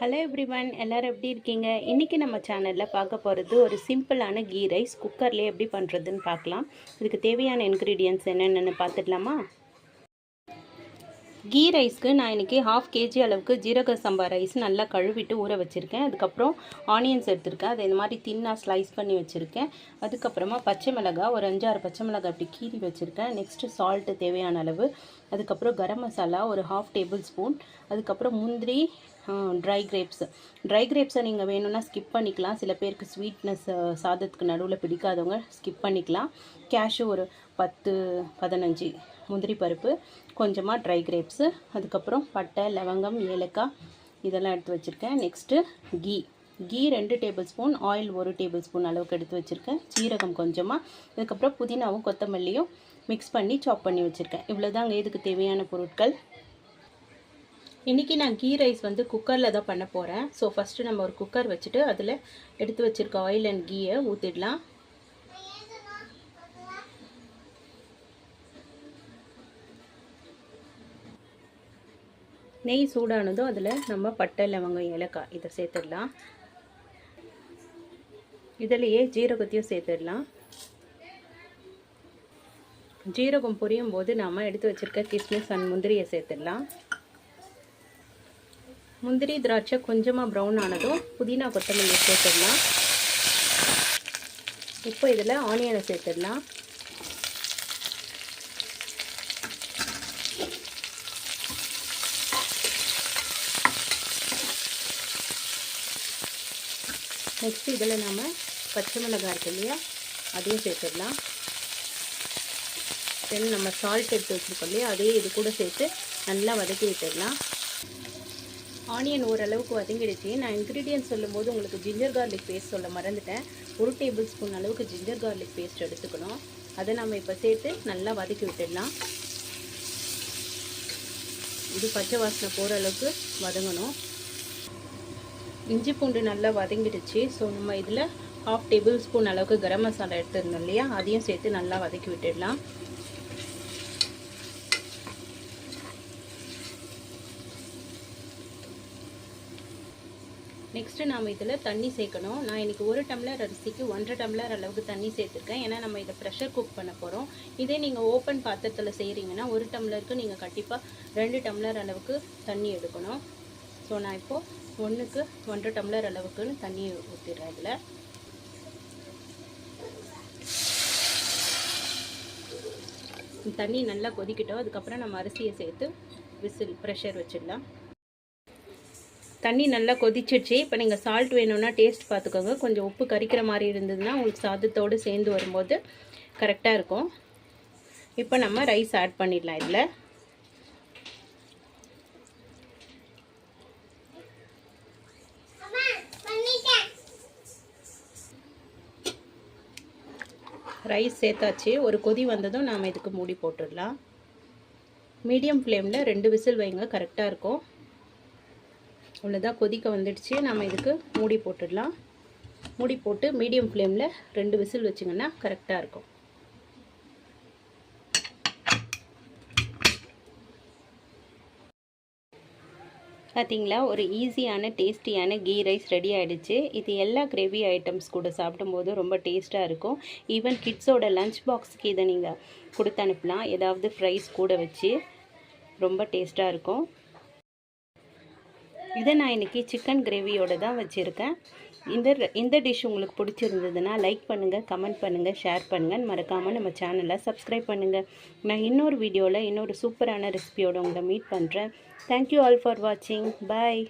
Hello everyone, எல்லோரும் எப்படி இருக்கீங்க? இன்றைக்கி நம்ம சேனலில் பார்க்க போகிறது ஒரு சிம்பிளான கீ ரைஸ் குக்கர்லேயே எப்படி பண்ணுறதுன்னு பார்க்கலாம். இதுக்கு தேவையான இன்க்ரீடியன்ட்ஸ் என்னென்னு பார்த்துடலாமா? கீ ரைஸ்க்கு நான் இன்றைக்கி 1/2 kg அளவுக்கு ஜீரக சம்பா ரைஸ் நல்லா கழுவிட்டு ஊற வச்சுருக்கேன். அதுக்கப்புறம் ஆனியன்ஸ் எடுத்துருக்கேன், அதை இந்த மாதிரி தின்னாக ஸ்லைஸ் பண்ணி வச்சுருக்கேன். அதுக்கப்புறமா பச்சை மிளகாய் ஒரு 5-6 பச்சை மிளகாய் அப்படி கீறி வச்சுருக்கேன். நெக்ஸ்ட்டு சால்ட்டு தேவையான அளவு, அதுக்கப்புறம் கரம் மசாலா ஒரு 1/2 டேபிள் ஸ்பூன், அதுக்கப்புறம் முந்திரி, ட்ரை கிரேப்ஸை நீங்கள் வேணும்னா ஸ்கிப் பண்ணிக்கலாம். சில பேருக்கு ஸ்வீட்னஸ் சாதத்துக்கு நடுவில் பிடிக்காதவங்க ஸ்கிப் பண்ணிக்கலாம். கேஷ்யூ ஒரு 10-15 முந்திரி பருப்பு, கொஞ்சமாக ட்ரை கிரேப்ஸு, அதுக்கப்புறம் பட்டை, லவங்கம், ஏலக்காய் இதெல்லாம் எடுத்து வச்சுருக்கேன். Next ghee 2 tablespoon, oil 1 tablespoon அளவுக்கு எடுத்து வச்சுருக்கேன். சீரகம் கொஞ்சமாக, அதுக்கப்புறம் புதினாவும் கொத்தமல்லியும் மிக்ஸ் பண்ணி சாப் பண்ணி வச்சுருக்கேன். இவ்வளோதாங்க இதுக்கு தேவையான பொருட்கள். இன்றைக்கி நான் கீ ரைஸ் குக்கரில் தான் பண்ண போகிறேன். ஸோ ஃபஸ்ட்டு நம்ம ஒரு குக்கர் வச்சுட்டு அதில் எடுத்து வச்சுருக்க ஆயில் அண்ட் கீயை ஊற்றிடலாம். நெய் சூடானதும் அதில் நம்ம பட்டை, லவங்கம், ஏலக்காய் இதை சேர்த்துடலாம். இதிலையே ஜீரகத்தையும் சேர்த்துடலாம். ஜீரகம் பொரியும் போது நாம் எடுத்து வச்சுருக்க கிஸ்மிஸ் அண்ட் முந்திரியை சேர்த்துடலாம். முந்திரி திராட்சை கொஞ்சமாக ப்ரௌன் ஆனதும் புதினா கொத்தமல்லி சேர்த்துடலாம். இப்போ இதில் ஆனியனை சேர்த்துடலாம். நெக்ஸ்ட் இதில் நம்ம பச்சை மிளகாய் இருக்கு இல்லையா, அதையும் சேர்த்துடலாம். தென் நம்ம சால்ட் எடுத்து வச்சுருக்கோம் இல்லையா, அதையே இது கூட சேர்த்து நல்லா வதக்கி விட்டுடலாம். ஆனியன் ஓரளவுக்கு வதங்கிடுச்சு. நான் இன்க்ரீடியன்ட் சொல்லும்போது உங்களுக்கு ஜிஞ்சர் கார்லிக் பேஸ்ட் சொல்ல மறந்துட்டேன். 1 டேபிள் ஸ்பூன் அளவுக்கு ஜிஞ்சர் கார்லிக் பேஸ்ட் எடுத்துக்கணும். அதை நம்ம இப்போ சேர்த்து நல்லா வதக்கி விட்டுடலாம். இது பச்சை வாசனை போகிற அளவுக்கு வதங்கணும். இஞ்சி பூண்டு நல்லா வதங்கிடுச்சு. ஸோ நம்ம இதில் 1/2 டேபிள் ஸ்பூன் அளவுக்கு கரம் மசாலா எடுத்துருந்தோம் இல்லையா, அதையும் சேர்த்து நல்லா வதக்கி விட்டுடலாம். நெக்ஸ்ட்டு நாம் இதில் தண்ணி சேர்க்கணும். நான் இன்றைக்கி 1 டம்ளர் அரிசிக்கு 1.5 டம்ளர் அளவுக்கு தண்ணி சேர்த்துருக்கேன். ஏன்னா நம்ம இதை ப்ரெஷர் குக் பண்ண போகிறோம். இதே நீங்கள் ஓப்பன் பாத்திரத்தில் செய்கிறீங்கன்னா 1 டம்ளருக்கு நீங்கள் கண்டிப்பாக 2 டம்ளர் அளவுக்கு தண்ணி எடுக்கணும். ஸோ நான் இப்போது 1க்கு 1.5 டம்ளர் அளவுக்குன்னு தண்ணி ஊற்றிடுறேன். இதில் தண்ணி நல்லா கொதிக்கிட்டோம். அதுக்கப்புறம் நம்ம அரிசியை சேர்த்து விசில் ப்ரெஷர் வச்சிடலாம். தண்ணி நல்லா கொதிச்சிடுச்சு. இப்போ நீங்கள் சால்ட் வேணும்னா டேஸ்ட் பார்த்துக்கோங்க. கொஞ்சம் உப்பு கரிக்கிற மாதிரி இருந்ததுன்னா உங்களுக்கு சாதத்தோடு சேர்ந்து வரும்போது கரெக்டாக இருக்கும். இப்போ நம்ம ரைஸ் ஆட் பண்ணிடலாம். இதில் ரைஸ் சேர்த்தாச்சு. ஒரு கொதி வந்ததும் நாம் இதுக்கு மூடி போட்டுடலாம். மீடியம் ஃப்ளேமில் 2 விசில் வைங்க, கரெக்டாக இருக்கும். அவ்வளோதான், கொதிக்க வந்துடுச்சு. நம்ம இதுக்கு மூடி போட்டுடலாம். மூடி போட்டு மீடியம் ஃப்ளேமில் 2 விசில் வச்சிங்கன்னா கரெக்டாக இருக்கும். பார்த்தீங்களா, ஒரு ஈஸியான டேஸ்டியான கீ ரைஸ் ரெடி ஆகிடுச்சு. இது எல்லா கிரேவி ஐட்டம்ஸ் கூட சாப்பிடும்போது ரொம்ப டேஸ்ட்டாக இருக்கும். ஈவன் கிட்ஸோட லஞ்ச் பாக்ஸுக்கு இதை நீங்கள் கொடுத்து அனுப்பலாம். ஏதாவது ஃப்ரைஸ் கூட வச்சு ரொம்ப டேஸ்ட்டாக இருக்கும். இதை நான் இன்றைக்கி சிக்கன் கிரேவியோடு தான் வச்சுருக்கேன். இந்த டிஷ் உங்களுக்கு பிடிச்சிருந்ததுன்னா லைக் பண்ணுங்கள், கமெண்ட் பண்ணுங்கள், ஷேர் பண்ணுங்கள். மறக்காமல் நம்ம சேனலை சப்ஸ்கிரைப் பண்ணுங்கள். நான் இன்னொரு வீடியோவில் இன்னொரு சூப்பரான ரெசிபியோடு உங்களை மீட் பண்ணுறேன். தேங்க்யூ ஆல் ஃபார் வாட்சிங். பாய்.